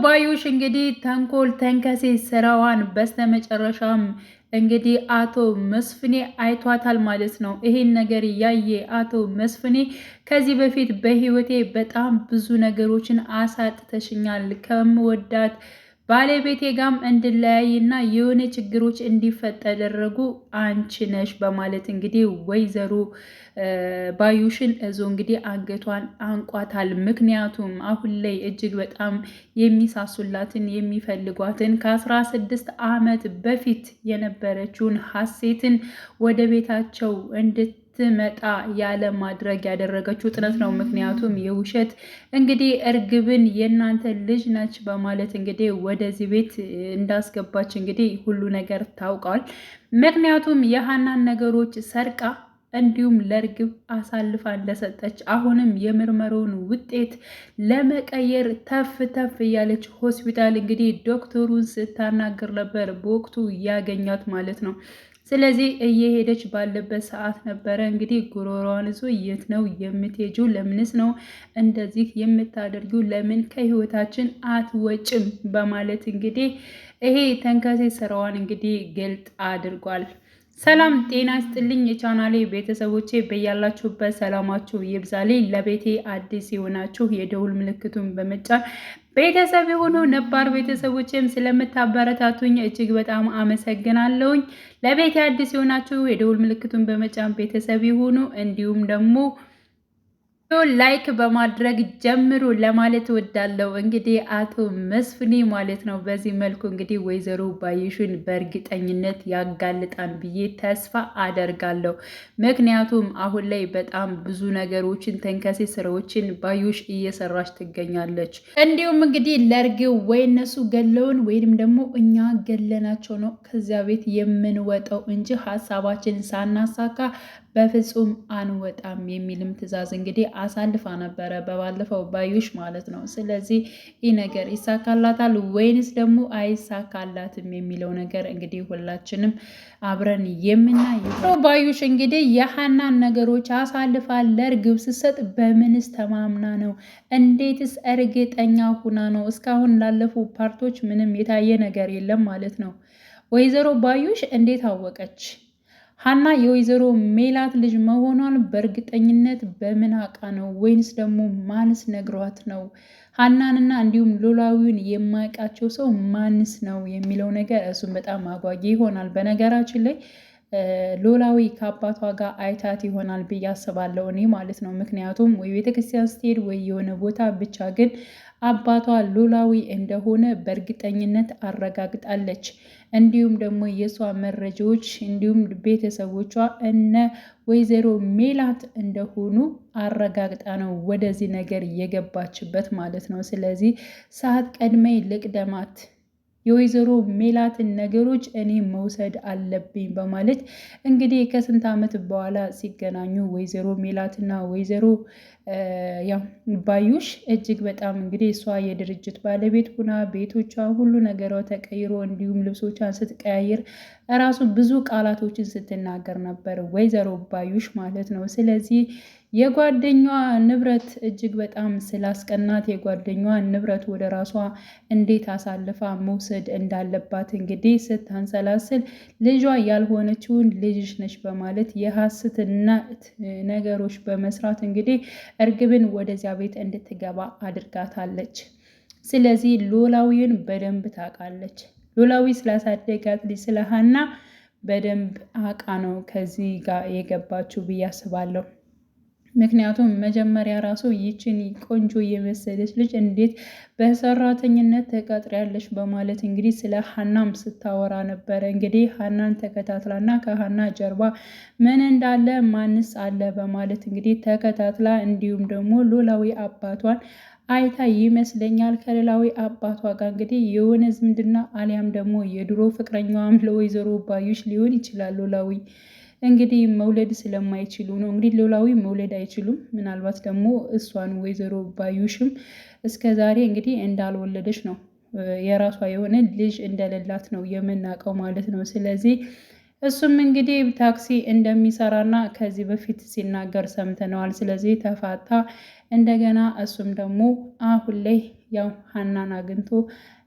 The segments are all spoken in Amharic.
ባዩሽ እንግዲህ ተንኮል ተንከሴ ስራዋን በስተመጨረሻም እንግዲህ አቶ መስፍኔ አይቷታል ማለት ነው። ይሄን ነገር ያየ አቶ መስፍኔ ከዚህ በፊት በህይወቴ በጣም ብዙ ነገሮችን አሳጥተሽኛል፣ ከምወዳት ባለቤቴ ጋም እንድለያይና የሆነ ችግሮች እንዲፈጠር ያደረጉ አንቺ ነሽ በማለት እንግዲህ ወይዘሮ ባዩሽን እዞ እንግዲህ አንገቷን አንቋታል። ምክንያቱም አሁን ላይ እጅግ በጣም የሚሳሱላትን የሚፈልጓትን ከ16 ዓመት በፊት የነበረችውን ሀሴትን ወደ ቤታቸው እንድትመጣ ያለ ማድረግ ያደረገችው ጥረት ነው። ምክንያቱም የውሸት እንግዲህ እርግብን የእናንተ ልጅ ነች በማለት እንግዲህ ወደዚህ ቤት እንዳስገባች እንግዲህ ሁሉ ነገር ታውቋል። ምክንያቱም የሀናን ነገሮች ሰርቃ እንዲሁም ለእርግብ አሳልፋ እንደሰጠች አሁንም የምርመራውን ውጤት ለመቀየር ተፍ ተፍ እያለች ሆስፒታል እንግዲህ ዶክተሩን ስታናግር ነበር በወቅቱ ያገኛት ማለት ነው። ስለዚህ እየሄደች ባለበት ሰዓት ነበረ እንግዲህ ጉሮሯን ይዞ የት ነው የምትሄጂው? ለምንስ ነው እንደዚህ የምታደርጊው? ለምን ከህይወታችን አትወጭም? በማለት እንግዲህ ይሄ ተንከሴ ስራዋን እንግዲህ ገልጥ አድርጓል። ሰላም ጤና ይስጥልኝ የቻናሌ ቤተሰቦቼ በያላችሁበት ሰላማችሁ ይብዛልኝ። ለቤቴ አዲስ የሆናችሁ የደውል ምልክቱን በመጫን ቤተሰብ የሆኑ ነባር ቤተሰቦችም ስለምታበረታቱኝ እጅግ በጣም አመሰግናለሁኝ። ለቤቴ አዲስ የሆናችሁ የደውል ምልክቱን በመጫን ቤተሰብ የሆኑ እንዲሁም ደግሞ ላይክ በማድረግ ጀምሩ ለማለት እወዳለሁ። እንግዲህ አቶ መስፍኔ ማለት ነው በዚህ መልኩ እንግዲህ ወይዘሮ ባዩሽን በእርግጠኝነት ያጋልጣን ብዬ ተስፋ አደርጋለሁ። ምክንያቱም አሁን ላይ በጣም ብዙ ነገሮችን ተንከሴ ስራዎችን ባዩሽ እየሰራች ትገኛለች። እንዲሁም እንግዲህ ለእርግብ ወይ እነሱ ገለውን ወይም ደግሞ እኛ ገለናቸው ነው ከዚያ ቤት የምንወጣው እንጂ ሀሳባችን ሳናሳካ በፍጹም አንወጣም የሚልም ትዕዛዝ እንግዲህ አሳልፋ ነበረ በባለፈው ባዩሽ ማለት ነው። ስለዚህ ይህ ነገር ይሳካላታል ወይንስ ደግሞ አይሳካላትም የሚለው ነገር እንግዲህ ሁላችንም አብረን የምናይ ባዩሽ እንግዲህ የሀናን ነገሮች አሳልፋ ለእርግብ ስትሰጥ በምንስ ተማምና ነው? እንዴትስ እርግጠኛ ሁና ነው? እስካሁን ላለፉ ፓርቶች ምንም የታየ ነገር የለም ማለት ነው። ወይዘሮ ባዩሽ እንዴት አወቀች? ሀና የወይዘሮ ሜላት ልጅ መሆኗን በእርግጠኝነት በምን አውቃ ነው? ወይንስ ደግሞ ማንስ ነግሯት ነው? ሀናንና እንዲሁም ኖላዊውን የማያውቃቸው ሰው ማንስ ነው የሚለው ነገር እሱም በጣም አጓጊ ይሆናል። በነገራችን ላይ ኖላዊ ከአባቷ ጋር አይታት ይሆናል ብዬ አስባለሁ እኔ ማለት ነው። ምክንያቱም ወይ ቤተክርስቲያን ስትሄድ ወይ የሆነ ቦታ ብቻ ግን አባቷ ኖላዊ እንደሆነ በእርግጠኝነት አረጋግጣለች። እንዲሁም ደግሞ የእሷ መረጃዎች እንዲሁም ቤተሰቦቿ እነ ወይዘሮ ሜላት እንደሆኑ አረጋግጣ ነው ወደዚህ ነገር የገባችበት ማለት ነው። ስለዚህ ሰዓት ቀድሜ ልቅደማት፣ የወይዘሮ ሜላትን ነገሮች እኔ መውሰድ አለብኝ በማለት እንግዲህ ከስንት ዓመት በኋላ ሲገናኙ ወይዘሮ ሜላትና ወይዘሮ ያው ባዩሽ እጅግ በጣም እንግዲህ እሷ የድርጅት ባለቤት ሁና ቤቶቿ ሁሉ ነገሯ ተቀይሮ እንዲሁም ልብሶቿን ስትቀያየር እራሱ ብዙ ቃላቶችን ስትናገር ነበር ወይዘሮ ባዩሽ ማለት ነው። ስለዚህ የጓደኛዋ ንብረት እጅግ በጣም ስላስቀናት የጓደኛዋ ንብረት ወደ ራሷ እንዴት አሳልፋ መውሰድ እንዳለባት እንግዲህ ስታንሰላስል ልጇ ያልሆነችውን ልጅሽ ነች በማለት የሐሰትና ነገሮች በመስራት እንግዲህ እርግብን ወደዚያ ቤት እንድትገባ አድርጋታለች። ስለዚህ ኖላዊን በደንብ ታውቃለች። ኖላዊ ስላሳደጋት ልጅ ስለ ሀና በደንብ አውቃ ነው ከዚህ ጋር የገባችው ብዬ አስባለሁ። ምክንያቱም መጀመሪያ ራሱ ይችን ቆንጆ የመሰለች ልጅ እንዴት በሰራተኝነት ተቀጥሪያለች በማለት እንግዲህ ስለ ሀናም ስታወራ ነበረ። እንግዲህ ሀናን ተከታትላና ከሀና ጀርባ ምን እንዳለ ማንስ አለ በማለት እንግዲህ ተከታትላ እንዲሁም ደግሞ ኖላዊ አባቷን አይታ ይመስለኛል ከኖላዊ አባቷ ጋር እንግዲህ የሆነ ዝምድና አሊያም ደግሞ የድሮ ፍቅረኛዋም ለወይዘሮ ባዩሽ ሊሆን ይችላል። ኖላዊ እንግዲህ መውለድ ስለማይችሉ ነው እንግዲህ ኖላዊ መውለድ አይችሉም። ምናልባት ደግሞ እሷን ወይዘሮ ባዩሽም እስከ ዛሬ እንግዲህ እንዳልወለደች ነው የራሷ የሆነ ልጅ እንደሌላት ነው የምናውቀው ማለት ነው። ስለዚህ እሱም እንግዲህ ታክሲ እንደሚሰራና ከዚህ በፊት ሲናገር ሰምተነዋል። ስለዚህ ተፋታ እንደገና እሱም ደግሞ አሁን ላይ ያው ሀናን አግኝቶ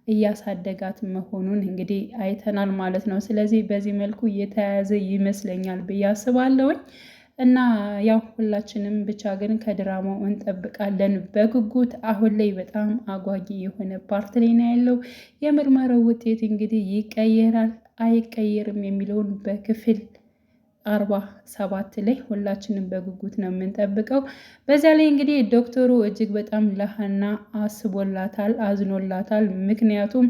እያሳደጋት መሆኑን እንግዲህ አይተናል ማለት ነው። ስለዚህ በዚህ መልኩ እየተያያዘ ይመስለኛል ብዬ አስባለሁኝ። እና ያው ሁላችንም ብቻ ግን ከድራማው እንጠብቃለን በጉጉት። አሁን ላይ በጣም አጓጊ የሆነ ፓርት ላይ ነው ያለው። የምርመራው ውጤት እንግዲህ ይቀየራል አይቀየርም የሚለውን በክፍል 47 ላይ ሁላችንም በጉጉት ነው የምንጠብቀው። በዚያ ላይ እንግዲህ ዶክተሩ እጅግ በጣም ለሀና አስቦላታል፣ አዝኖላታል። ምክንያቱም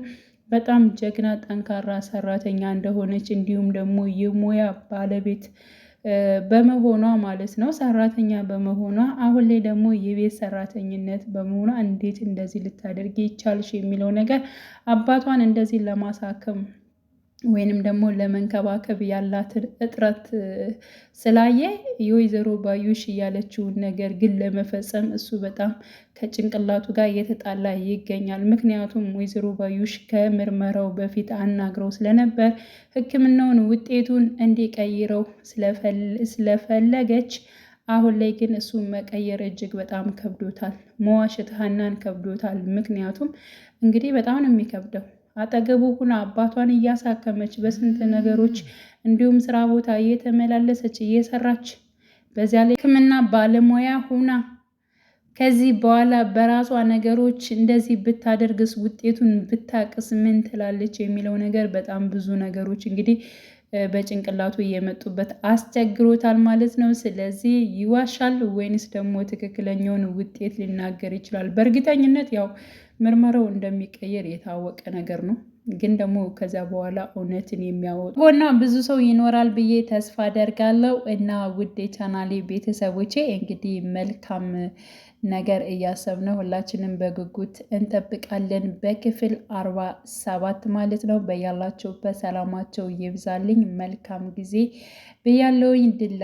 በጣም ጀግና ጠንካራ ሰራተኛ እንደሆነች እንዲሁም ደግሞ የሙያ ባለቤት በመሆኗ ማለት ነው፣ ሰራተኛ በመሆኗ አሁን ላይ ደግሞ የቤት ሰራተኝነት በመሆኗ እንዴት እንደዚህ ልታደርጊ ይቻልሽ የሚለው ነገር አባቷን እንደዚህ ለማሳከም ወይንም ደግሞ ለመንከባከብ ያላትን እጥረት ስላየ የወይዘሮ ባዩሽ እያለችውን ነገር ግን ለመፈጸም እሱ በጣም ከጭንቅላቱ ጋር እየተጣላ ይገኛል። ምክንያቱም ወይዘሮ ባዩሽ ከምርመራው በፊት አናግረው ስለነበር ሕክምናውን ውጤቱን እንዲቀይረው ስለፈለገች አሁን ላይ ግን እሱ መቀየር እጅግ በጣም ከብዶታል። መዋሸት ሀናን ከብዶታል። ምክንያቱም እንግዲህ በጣም ነው የሚከብደው አጠገቡ ሁና አባቷን እያሳከመች በስንት ነገሮች እንዲሁም ስራ ቦታ እየተመላለሰች እየሰራች በዚያ ላይ ሕክምና ባለሙያ ሁና ከዚህ በኋላ በራሷ ነገሮች እንደዚህ ብታደርግስ ውጤቱን ብታቅስ ምን ትላለች የሚለው ነገር በጣም ብዙ ነገሮች እንግዲህ በጭንቅላቱ እየመጡበት አስቸግሮታል ማለት ነው። ስለዚህ ይዋሻል ወይንስ ደግሞ ትክክለኛውን ውጤት ሊናገር ይችላል? በእርግጠኝነት ያው ምርመራው እንደሚቀየር የታወቀ ነገር ነው። ግን ደግሞ ከዚያ በኋላ እውነትን የሚያወጡ ጎና ብዙ ሰው ይኖራል ብዬ ተስፋ አደርጋለሁ። እና ውድ የቻናሌ ቤተሰቦቼ እንግዲህ መልካም ነገር እያሰብን ሁላችንም በጉጉት እንጠብቃለን። በክፍል 47 ማለት ነው። በያላችሁበት ሰላማቸው ይብዛልኝ። መልካም ጊዜ ብያለሁኝ። ድላ